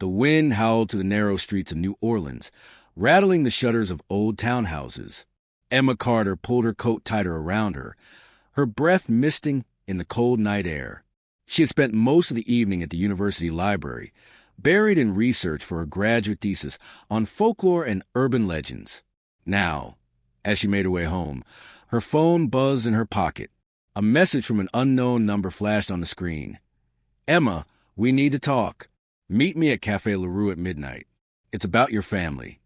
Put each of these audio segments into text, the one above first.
The wind howled through the narrow streets of New Orleans, rattling the shutters of old townhouses. Emma Carter pulled her coat tighter around her, her breath misting in the cold night air. She had spent most of the evening at the university library, buried in research for her graduate thesis on folklore and urban legends. Now, as she made her way home, her phone buzzed in her pocket. A message from an unknown number flashed on the screen. "Emma, we need to talk. Meet me at Café LaRue at midnight. It's about your family."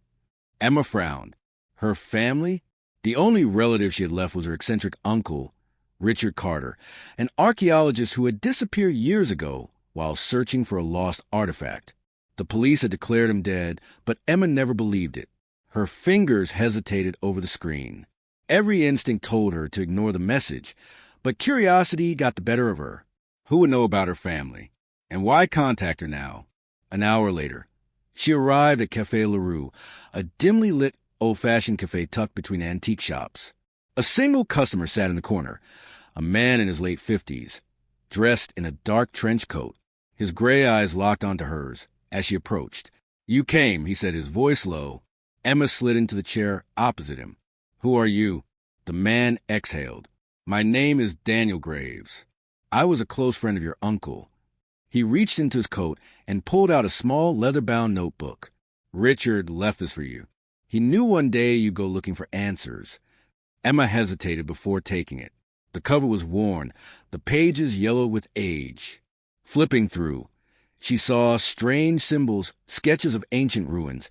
Emma frowned. Her family? The only relative she had left was her eccentric uncle, Richard Carter, an archaeologist who had disappeared years ago while searching for a lost artifact. The police had declared him dead, but Emma never believed it. Her fingers hesitated over the screen. Every instinct told her to ignore the message, but curiosity got the better of her. Who would know about her family? And why contact her now? An hour later, she arrived at Café LaRue, a dimly lit, old-fashioned cafe tucked between antique shops. A single customer sat in the corner, a man in his late 50s, dressed in a dark trench coat. His gray eyes locked onto hers as she approached. "You came," he said, his voice low. Emma slid into the chair opposite him. "Who are you?" The man exhaled. "My name is Daniel Graves. I was a close friend of your uncle." He reached into his coat and pulled out a small leather-bound notebook. "Richard left this for you. He knew one day you'd go looking for answers." Emma hesitated before taking it. The cover was worn, the pages yellowed with age. Flipping through, she saw strange symbols, sketches of ancient ruins,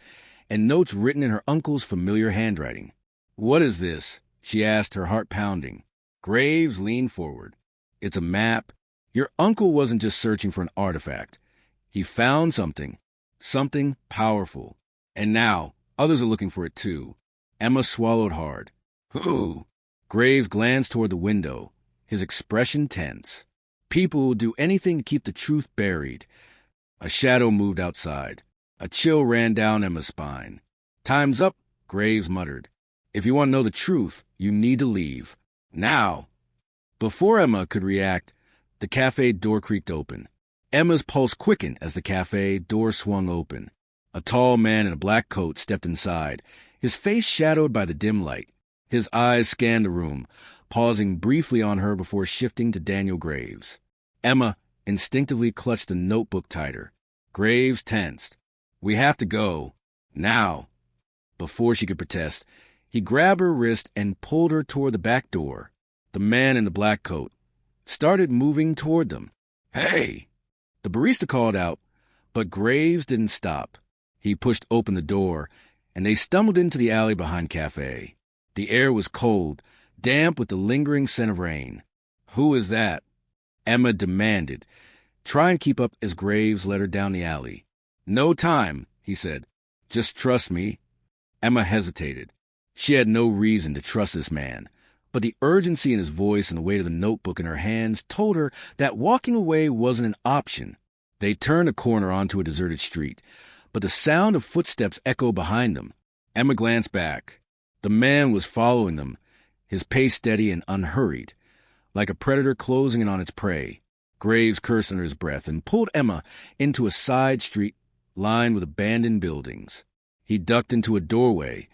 and notes written in her uncle's familiar handwriting. "What is this?" she asked, her heart pounding. Graves leaned forward. "It's a map. Your uncle wasn't just searching for an artifact. He found something powerful. And now, others are looking for it too." Emma swallowed hard. "Who?" Graves glanced toward the window, his expression tense. "People will do anything to keep the truth buried." A shadow moved outside. A chill ran down Emma's spine. "Time's up," Graves muttered. "If you want to know the truth, you need to leave. Now." Before Emma could react, the cafe door creaked open. Emma's pulse quickened as the cafe door swung open. A tall man in a black coat stepped inside, his face shadowed by the dim light. His eyes scanned the room, pausing briefly on her before shifting to Daniel Graves. Emma instinctively clutched the notebook tighter. Graves tensed. "We have to go. Now." Before she could protest, he grabbed her wrist and pulled her toward the back door. The man in the black coat started moving toward them. "Hey!" The barista called out, but Graves didn't stop. He pushed open the door, and they stumbled into the alley behind cafe. The air was cold, damp with the lingering scent of rain. "Who is that?" Emma demanded, trying to keep up as Graves led her down the alley. "No time," he said. "Just trust me." Emma hesitated. She had no reason to trust this man, but the urgency in his voice and the weight of the notebook in her hands told her that walking away wasn't an option. They turned a corner onto a deserted street, but the sound of footsteps echoed behind them. Emma glanced back. The man was following them, his pace steady and unhurried, like a predator closing in on its prey. Graves cursed under his breath and pulled Emma into a side street lined with abandoned buildings. He ducked into a doorway,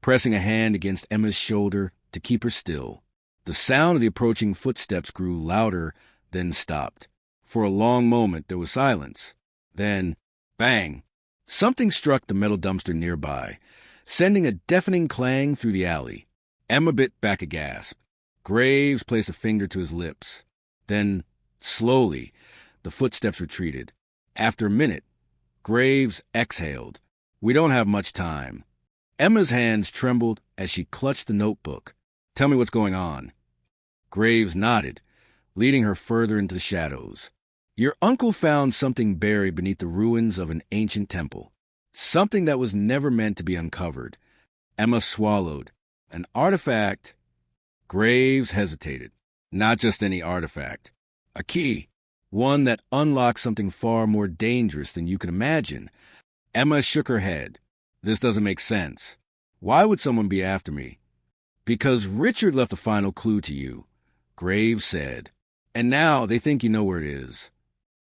pressing a hand against Emma's shoulder to keep her still. The sound of the approaching footsteps grew louder, then stopped. For a long moment there was silence. Then, bang! Something struck the metal dumpster nearby, sending a deafening clang through the alley. Emma bit back a gasp. Graves placed a finger to his lips. Then, slowly, the footsteps retreated. After a minute, Graves exhaled. "We don't have much time." Emma's hands trembled as she clutched the notebook. "Tell me what's going on." Graves nodded, leading her further into the shadows. "Your uncle found something buried beneath the ruins of an ancient temple. Something that was never meant to be uncovered." Emma swallowed. "An artifact?" Graves hesitated. "Not just any artifact. A key. One that unlocks something far more dangerous than you can imagine." Emma shook her head. "This doesn't make sense. Why would someone be after me?" "Because Richard left a final clue to you," Graves said. "And now they think you know where it is."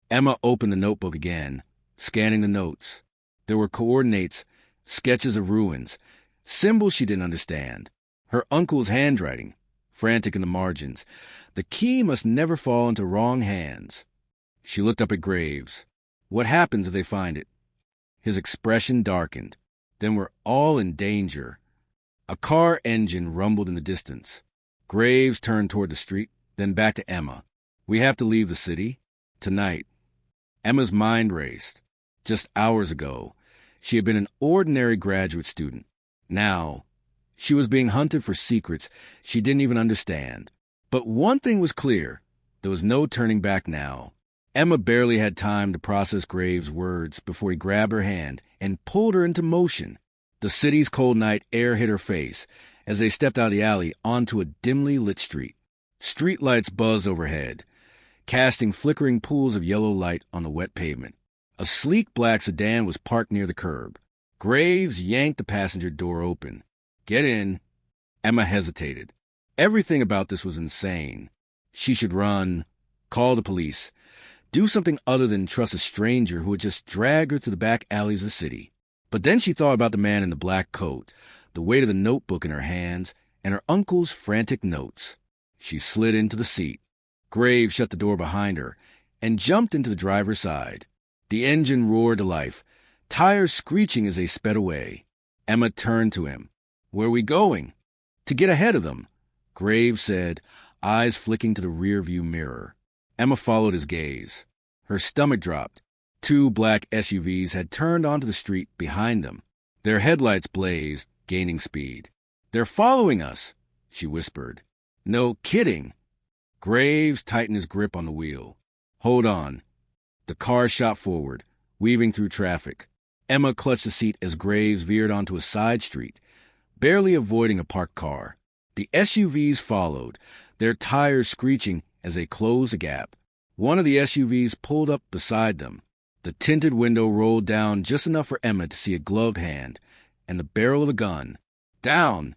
Emma opened the notebook again. scanning the notes. There were coordinates, sketches of ruins, symbols she didn't understand. Her uncle's handwriting, frantic in the margins. The key must never fall into wrong hands. She looked up at Graves. What happens if they find it? His expression darkened. Then we're all in danger. A car engine rumbled in the distance. Graves turned toward the street, then back to Emma. We have to leave the city. Tonight. Emma's mind raced. Just hours ago, she had been an ordinary graduate student. Now, she was being hunted for secrets she didn't even understand. But one thing was clear. There was no turning back now. Emma barely had time to process Graves' words before he grabbed her hand and pulled her into motion. The city's cold night air hit her face as they stepped out of the alley onto a dimly lit street. Streetlights buzzed overhead, casting flickering pools of yellow light on the wet pavement. A sleek black sedan was parked near the curb. Graves yanked the passenger door open. Get in. Emma hesitated. Everything about this was insane. She should run, call the police, do something other than trust a stranger who would just drag her through the back alleys of the city. But then she thought about the man in the black coat, the weight of the notebook in her hands, and her uncle's frantic notes. She slid into the seat. Graves shut the door behind her and jumped into the driver's side. The engine roared to life, tires screeching as they sped away. Emma turned to him. Where are we going? To get ahead of them, Graves said, eyes flicking to the rearview mirror. Emma followed his gaze. Her stomach dropped. 2 black SUVs had turned onto the street behind them. Their headlights blazed, gaining speed. They're following us, she whispered. No kidding. Graves tightened his grip on the wheel. Hold on. The car shot forward, weaving through traffic. Emma clutched the seat as Graves veered onto a side street, barely avoiding a parked car. The SUVs followed, their tires screeching as they closed a gap. One of the SUVs pulled up beside them. The tinted window rolled down just enough for Emma to see a gloved hand and the barrel of a gun. Down!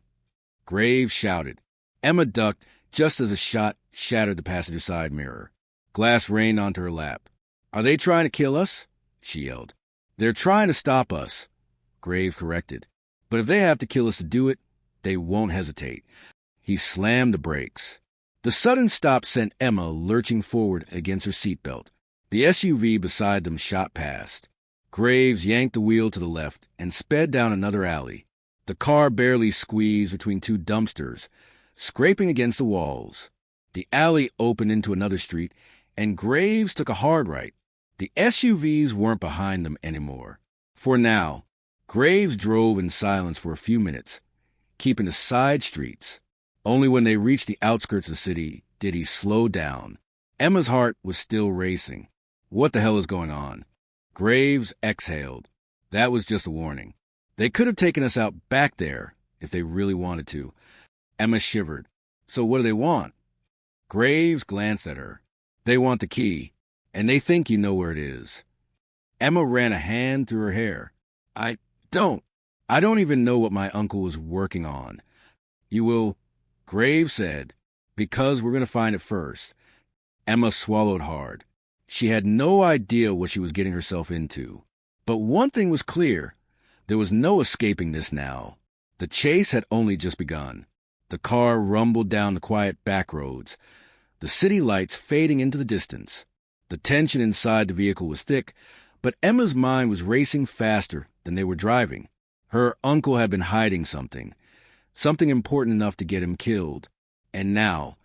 Graves shouted. Emma ducked just as a shot shattered the passenger side mirror. Glass rained onto her lap. Are they trying to kill us? She yelled. They're trying to stop us, Graves corrected. But if they have to kill us to do it, they won't hesitate. He slammed the brakes. The sudden stop sent Emma lurching forward against her seatbelt. The SUV beside them shot past. Graves yanked the wheel to the left and sped down another alley. The car barely squeezed between 2 dumpsters, scraping against the walls. The alley opened into another street, and Graves took a hard right. The SUVs weren't behind them anymore. For now, Graves drove in silence for a few minutes, keeping the side streets. Only when they reached the outskirts of the city did he slow down. Emma's heart was still racing. What the hell is going on? Graves exhaled. That was just a warning. They could have taken us out back there if they really wanted to. Emma shivered. So what do they want? Graves glanced at her. They want the key, and they think you know where it is. Emma ran a hand through her hair. I don't even know what my uncle was working on. You will, Graves said, because we're going to find it first. Emma swallowed hard. She had no idea what she was getting herself into. But one thing was clear. There was no escaping this now. The chase had only just begun. The car rumbled down the quiet back roads, the city lights fading into the distance. The tension inside the vehicle was thick, but Emma's mind was racing faster than they were driving. Her uncle had been hiding something important enough to get him killed. And now,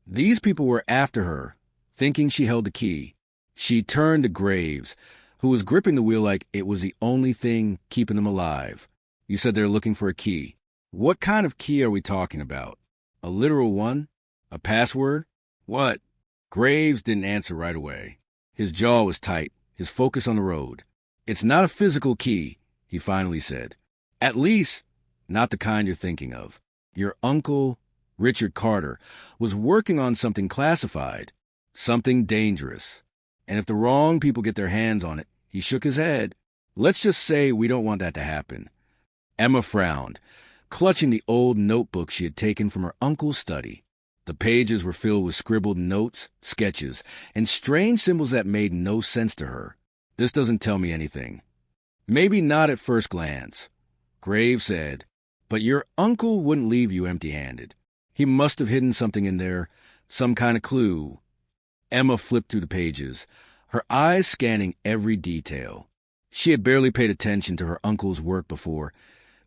these people were after her, thinking she held the key. She turned to Graves, who was gripping the wheel like it was the only thing keeping them alive. You said they're looking for a key. What kind of key are we talking about? A literal one? A password? What? Graves didn't answer right away. His jaw was tight, his focus on the road. It's not a physical key, he finally said. At least, not the kind you're thinking of. Your uncle, Richard Carter, was working on something classified, something dangerous. And if the wrong people get their hands on it, he shook his head. Let's just say we don't want that to happen. Emma frowned, clutching the old notebook she had taken from her uncle's study. The pages were filled with scribbled notes, sketches, and strange symbols that made no sense to her. This doesn't tell me anything. Maybe not at first glance, Graves said, but your uncle wouldn't leave you empty-handed. He must have hidden something in there, some kind of clue. Emma flipped through the pages, her eyes scanning every detail. She had barely paid attention to her uncle's work before,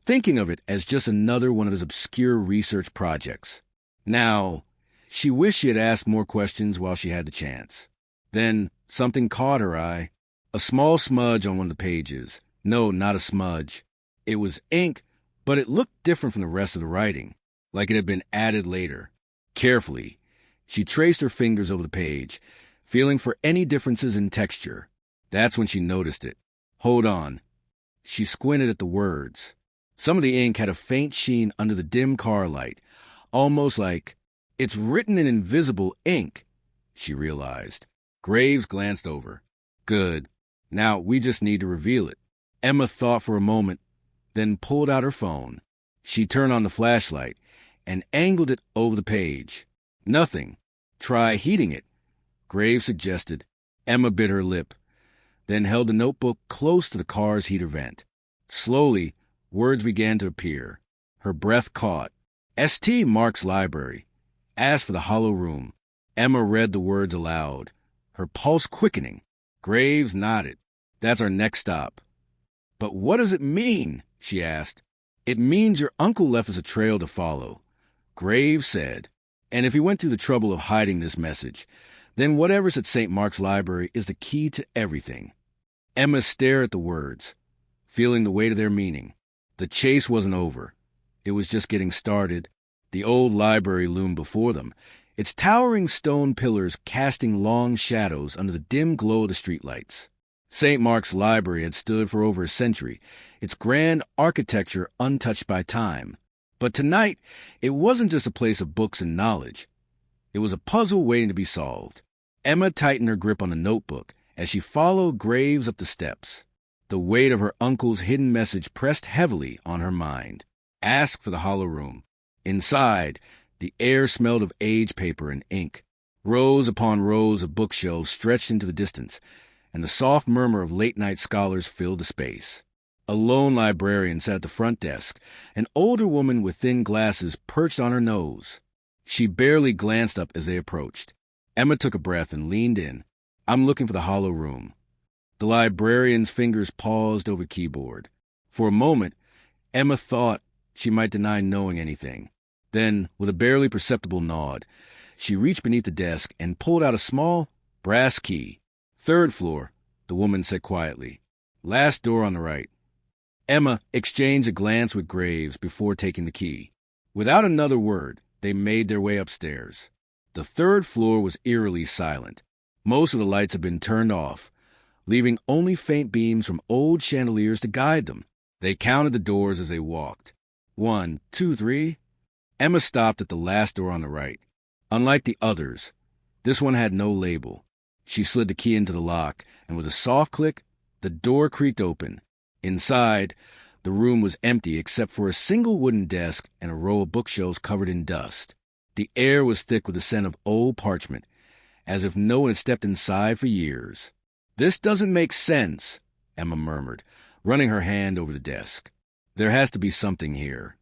thinking of it as just another one of his obscure research projects. Now, she wished she had asked more questions while she had the chance. Then something caught her eye. A small smudge on one of the pages. No, not a smudge. It was ink, but it looked different from the rest of the writing, like it had been added later. Carefully, she traced her fingers over the page, feeling for any differences in texture. That's when she noticed it. Hold on. She squinted at the words. Some of the ink had a faint sheen under the dim car light, almost like it's written in invisible ink, she realized. Graves glanced over. Good. Now we just need to reveal it. Emma thought for a moment, then pulled out her phone. She turned on the flashlight and angled it over the page. Nothing. Try heating it, Graves suggested. Emma bit her lip, then held the notebook close to the car's heater vent. Slowly, words began to appear. Her breath caught. St. Mark's Library. Ask for the hollow room. Emma read the words aloud, her pulse quickening. Graves nodded. That's our next stop. But what does it mean? She asked. It means your uncle left us a trail to follow, Graves said. And if he went through the trouble of hiding this message, then whatever's at St. Mark's Library is the key to everything. Emma stared at the words, feeling the weight of their meaning. The chase wasn't over. It was just getting started. The old library loomed before them, its towering stone pillars casting long shadows under the dim glow of the streetlights. St. Mark's Library had stood for over a century, its grand architecture untouched by time. But tonight, it wasn't just a place of books and knowledge. It was a puzzle waiting to be solved. Emma tightened her grip on the notebook as she followed Graves up the steps. The weight of her uncle's hidden message pressed heavily on her mind. Ask for the hollow room. Inside, the air smelled of age paper and ink. Rows upon rows of bookshelves stretched into the distance, and the soft murmur of late-night scholars filled the space. A lone librarian sat at the front desk, an older woman with thin glasses perched on her nose. She barely glanced up as they approached. Emma took a breath and leaned in. I'm looking for the hollow room. The librarian's fingers paused over the keyboard. For a moment, Emma thought she might deny knowing anything. Then, with a barely perceptible nod, she reached beneath the desk and pulled out a small brass key. Third floor, the woman said quietly. Last door on the right. Emma exchanged a glance with Graves before taking the key. Without another word, they made their way upstairs. The third floor was eerily silent. Most of the lights had been turned off, leaving only faint beams from old chandeliers to guide them. They counted the doors as they walked. 1, 2, 3. Emma stopped at the last door on the right. Unlike the others, this one had no label. She slid the key into the lock, and with a soft click, the door creaked open. Inside, the room was empty except for a single wooden desk and a row of bookshelves covered in dust. The air was thick with the scent of old parchment, as if no one had stepped inside for years. This doesn't make sense, Emma murmured, running her hand over the desk. There has to be something here.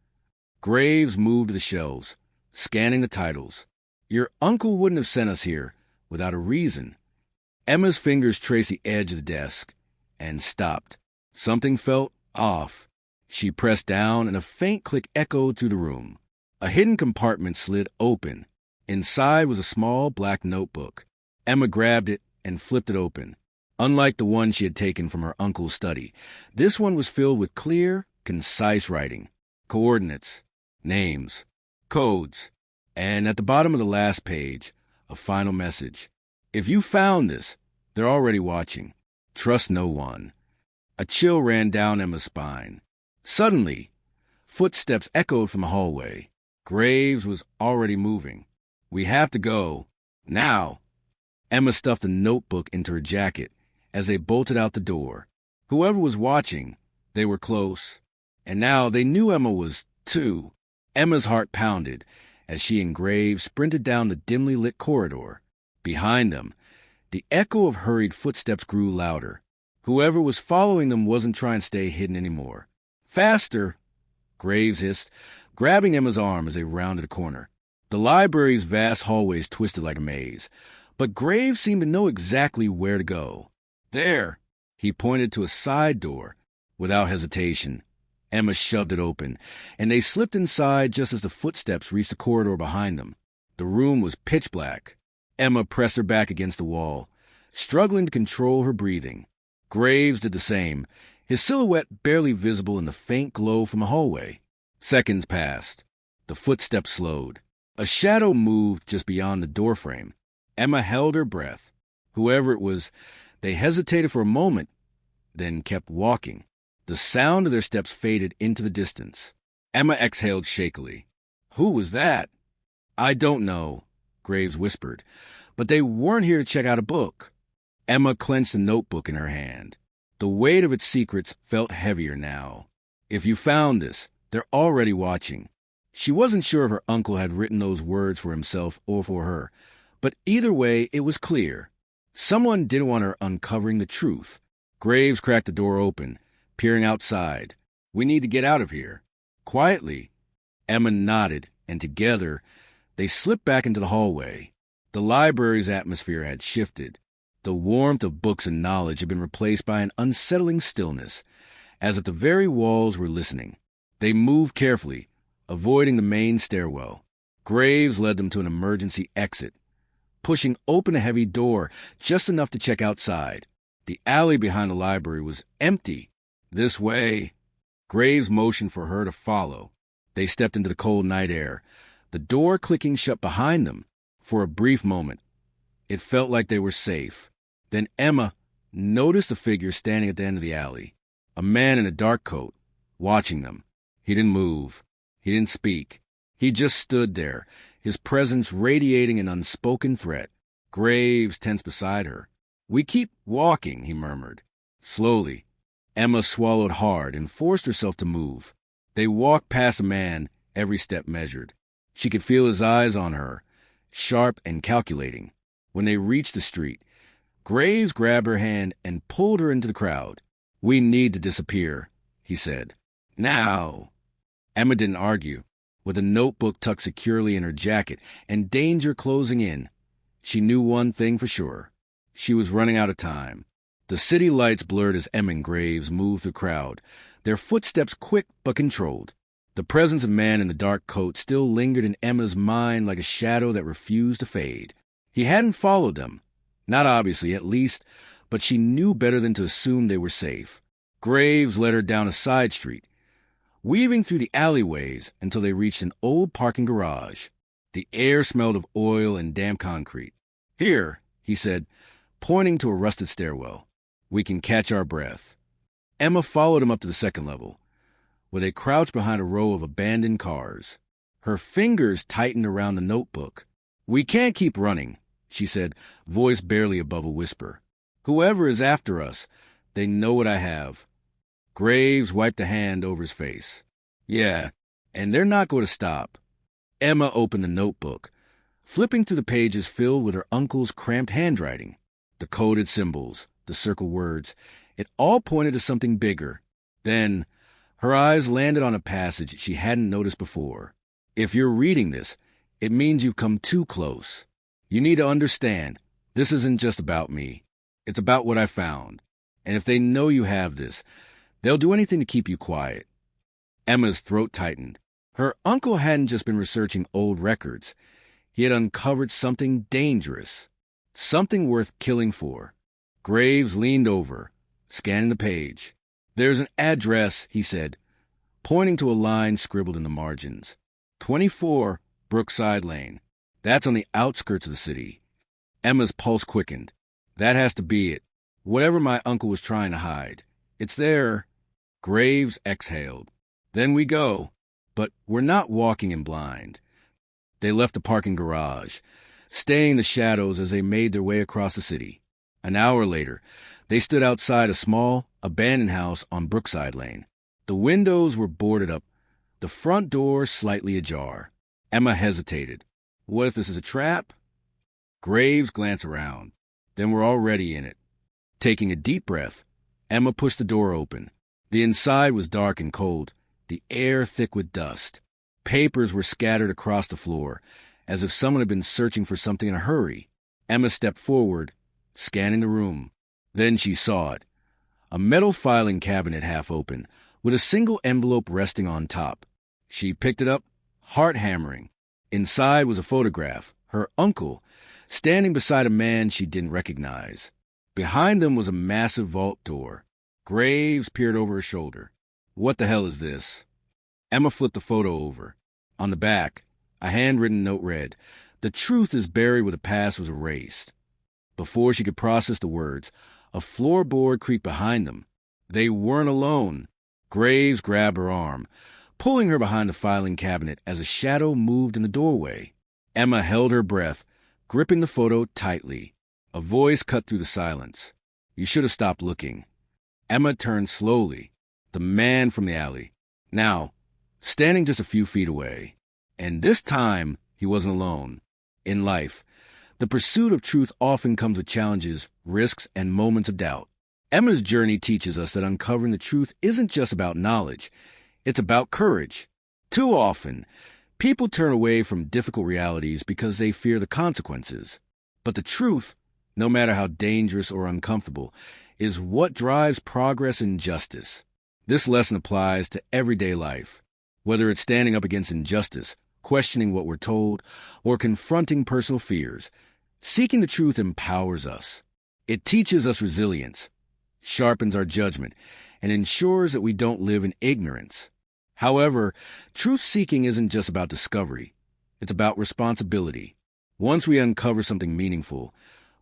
Graves moved to the shelves, scanning the titles. Your uncle wouldn't have sent us here without a reason. Emma's fingers traced the edge of the desk and stopped. Something felt off. She pressed down and a faint click echoed through the room. A hidden compartment slid open. Inside was a small black notebook. Emma grabbed it and flipped it open. Unlike the one she had taken from her uncle's study, this one was filled with clear, concise writing. Coordinates, names, codes, and at the bottom of the last page, a final message. If you found this, they're already watching. Trust no one. A chill ran down Emma's spine. Suddenly, footsteps echoed from the hallway. Graves was already moving. We have to go. Now. Emma stuffed a notebook into her jacket as they bolted out the door. Whoever was watching, they were close. And now they knew Emma was, too. Emma's heart pounded as she and Graves sprinted down the dimly lit corridor. Behind them, the echo of hurried footsteps grew louder. Whoever was following them wasn't trying to stay hidden anymore. "Faster!" Graves hissed, grabbing Emma's arm as they rounded a corner. The library's vast hallways twisted like a maze, but Graves seemed to know exactly where to go. "There!" He pointed to a side door. Without hesitation, Emma shoved it open, and they slipped inside just as the footsteps reached the corridor behind them. The room was pitch black. Emma pressed her back against the wall, struggling to control her breathing. Graves did the same, his silhouette barely visible in the faint glow from the hallway. Seconds passed. The footsteps slowed. A shadow moved just beyond the doorframe. Emma held her breath. Whoever it was, they hesitated for a moment, then kept walking. The sound of their steps faded into the distance. Emma exhaled shakily. "Who was that?" "I don't know," Graves whispered, "but they weren't here to check out a book." Emma clenched a notebook in her hand. The weight of its secrets felt heavier now. "If you found this, they're already watching." She wasn't sure if her uncle had written those words for himself or for her, but either way, it was clear. Someone didn't want her uncovering the truth. Graves cracked the door open, peering outside. "We need to get out of here." Quietly, Emma nodded, and together, they slipped back into the hallway. The library's atmosphere had shifted. The warmth of books and knowledge had been replaced by an unsettling stillness, as if the very walls were listening. They moved carefully, avoiding the main stairwell. Graves led them to an emergency exit, pushing open a heavy door just enough to check outside. The alley behind the library was empty. "This way." Graves motioned for her to follow. They stepped into the cold night air, the door clicking shut behind them. For a brief moment, it felt like they were safe. Then Emma noticed a figure standing at the end of the alley, a man in a dark coat, watching them. He didn't move. He didn't speak. He just stood there, his presence radiating an unspoken threat. Graves tensed beside her. "We keep walking," he murmured. Slowly, Emma swallowed hard and forced herself to move. They walked past a man, every step measured. She could feel his eyes on her, sharp and calculating. When they reached the street, Graves grabbed her hand and pulled her into the crowd. "We need to disappear," he said. "Now." Emma didn't argue. With a notebook tucked securely in her jacket and danger closing in, she knew one thing for sure. She was running out of time. The city lights blurred as Emma and Graves moved through the crowd, their footsteps quick but controlled. The presence of man in the dark coat still lingered in Emma's mind like a shadow that refused to fade. He hadn't followed them. Not obviously, at least, but she knew better than to assume they were safe. Graves led her down a side street, weaving through the alleyways until they reached an old parking garage. The air smelled of oil and damp concrete. "Here," he said, pointing to a rusted stairwell. "We can catch our breath." Emma followed him up to the second level, where they crouched behind a row of abandoned cars. Her fingers tightened around the notebook. "We can't keep running," she said, voice barely above a whisper. "Whoever is after us, they know what I have." Graves wiped a hand over his face. "Yeah, and they're not going to stop." Emma opened the notebook, flipping through the pages filled with her uncle's cramped handwriting. The coded symbols, the circled words, it all pointed to something bigger. Then, her eyes landed on a passage she hadn't noticed before. "If you're reading this, it means you've come too close. You need to understand, this isn't just about me. It's about what I found. And if they know you have this, they'll do anything to keep you quiet." Emma's throat tightened. Her uncle hadn't just been researching old records. He had uncovered something dangerous, something worth killing for. Graves leaned over, scanning the page. "There's an address," he said, pointing to a line scribbled in the margins. 24 Brookside Lane. That's on the outskirts of the city. Emma's pulse quickened. That has to be it. Whatever my uncle was trying to hide. It's there. Graves exhaled. "Then we go. But we're not walking in blind." They left the parking garage, staying in the shadows as they made their way across the city. An hour later, they stood outside a small, abandoned house on Brookside Lane. The windows were boarded up, the front door slightly ajar. Emma hesitated. What if this is a trap? Graves glanced around. Then we're already in it. Taking a deep breath, Emma pushed the door open. The inside was dark and cold, the air thick with dust. Papers were scattered across the floor, as if someone had been searching for something in a hurry. Emma stepped forward, scanning the room. Then she saw it. A metal filing cabinet half open, with a single envelope resting on top. She picked it up, heart hammering. Inside was a photograph, her uncle, standing beside a man she didn't recognize. Behind them was a massive vault door. Graves peered over her shoulder. What the hell is this? Emma flipped the photo over. On the back, a handwritten note read, "The truth is buried where the past was erased." Before she could process the words, a floorboard creaked behind them. They weren't alone. Graves grabbed her arm, pulling her behind the filing cabinet as a shadow moved in the doorway. Emma held her breath, gripping the photo tightly. A voice cut through the silence. "You should have stopped looking." Emma turned slowly. The man from the alley. Now, standing just a few feet away. And this time, he wasn't alone. In life, the pursuit of truth often comes with challenges, risks, and moments of doubt. Emma's journey teaches us that uncovering the truth isn't just about knowledge. It's about courage. Too often, people turn away from difficult realities because they fear the consequences. But the truth, no matter how dangerous or uncomfortable, is what drives progress and justice. This lesson applies to everyday life. Whether it's standing up against injustice, questioning what we're told, or confronting personal fears, seeking the truth empowers us. It teaches us resilience, sharpens our judgment, and ensures that we don't live in ignorance. However, truth-seeking isn't just about discovery. It's about responsibility. Once we uncover something meaningful,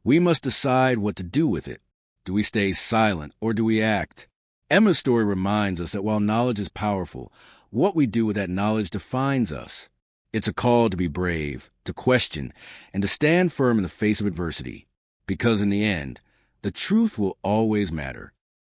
we must decide what to do with it. Do we stay silent or do we act? Emma's story reminds us that while knowledge is powerful, what we do with that knowledge defines us. It's a call to be brave, to question, and to stand firm in the face of adversity. Because in the end, the truth will always matter.